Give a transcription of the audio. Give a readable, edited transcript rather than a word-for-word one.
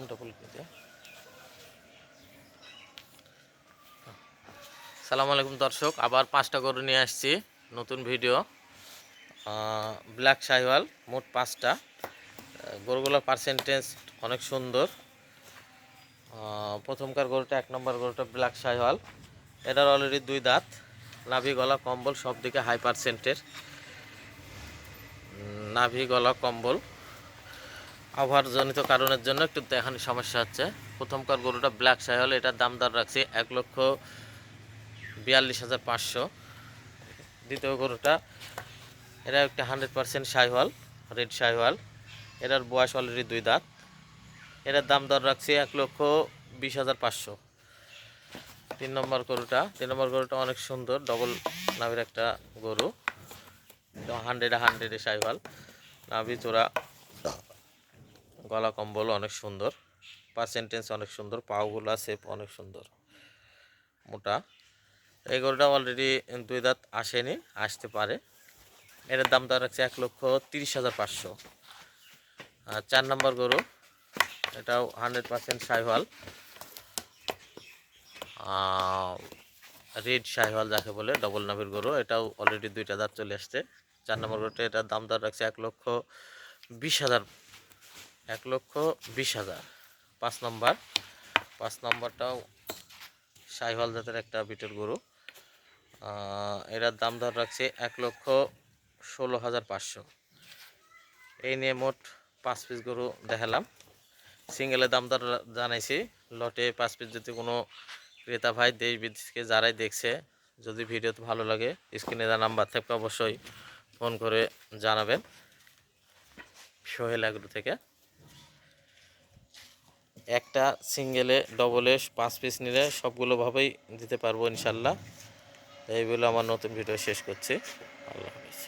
ভলিউমটা ফুল করে দিও। সালামু আলাইকুম দর্শক, আবার 5টা গরু নিয়ে আসছি নতুন ভিডিও। ব্ল্যাক শাহিওয়াল, মোট 5টা। গরুগুলোর পার্সেন্টেজ অনেক সুন্দর। প্রথমকার গরুটা 1 নম্বর গরুটা ব্ল্যাক শাহিওয়াল। এটার অলরেডি 2 দাঁত, নাভি গলা কম্বল সব দিকে হাই পার্সেন্টের। নাভি গলা কম্বল আবহাওয়াজনিত কারণের জন্য একটু দেখানি সমস্যা হচ্ছে। প্রথমকার গরুটা ব্ল্যাক শাহিওয়াল, এটার দাম দর রাখছি 1,42,500। দ্বিতীয় গরুটা, এটা একটা 100% শাহিওয়াল, রেড শাহিওয়াল। এটার বয়স অলরেডি 2 দাঁত। এটার দাম দর রাখছি 1,20,500। 3 নম্বর গরুটা অনেক সুন্দর, ডবল নাভির একটা গরু, 100 শাহিওয়াল। নাভি চোরা, গলা কম্বল অনেক সুন্দর, পার্সেন্টেজ অনেক সুন্দর, পাওগুলো শেপ অনেক সুন্দর, মোটা। এই গরুটা অলরেডি 2 দাঁত আসেনি, আসতে পারে। এটার দাম দর রাখছে 1,30,500। আর 4 নম্বর গরু, এটাও 100% শাহিওয়াল, রেড শাহিওয়াল যাকে বলে, ডবল নাভির গরু। এটাও অলরেডি 2টা দাঁত চলে আসছে। 4 নম্বর গরুটা, এটার দাম দর রাখছে 1,20,000। 1,20,000। 5 নম্বরটাও শাহিওয়াল জাতের একটা বিটের গরু। এটার দাম দর রাখছে 1,16,500। এই নিয়ে মোট 5 পিস গরু দেখালাম। সিঙ্গেলের দাম দর জানাইছি। লটে 5 পিস যদি কোনো ক্রেতা ভাই দেশ বিদেশকে যারাই দেখছে, যদি ভিডিওতে ভালো লাগে, স্ক্রিনে দেওয়া নাম্বার থেকে অবশ্যই ফোন করে জানাবেন। সোহেল এগ্রো থেকে একটা সিঙ্গেলে ডবলে 5 পিস নিলে সবগুলোভাবেই দিতে পারবো ইনশাল্লাহ। এই বলে আমার নতুন ভিডিও শেষ করছি। আল্লাহ হাফেজ।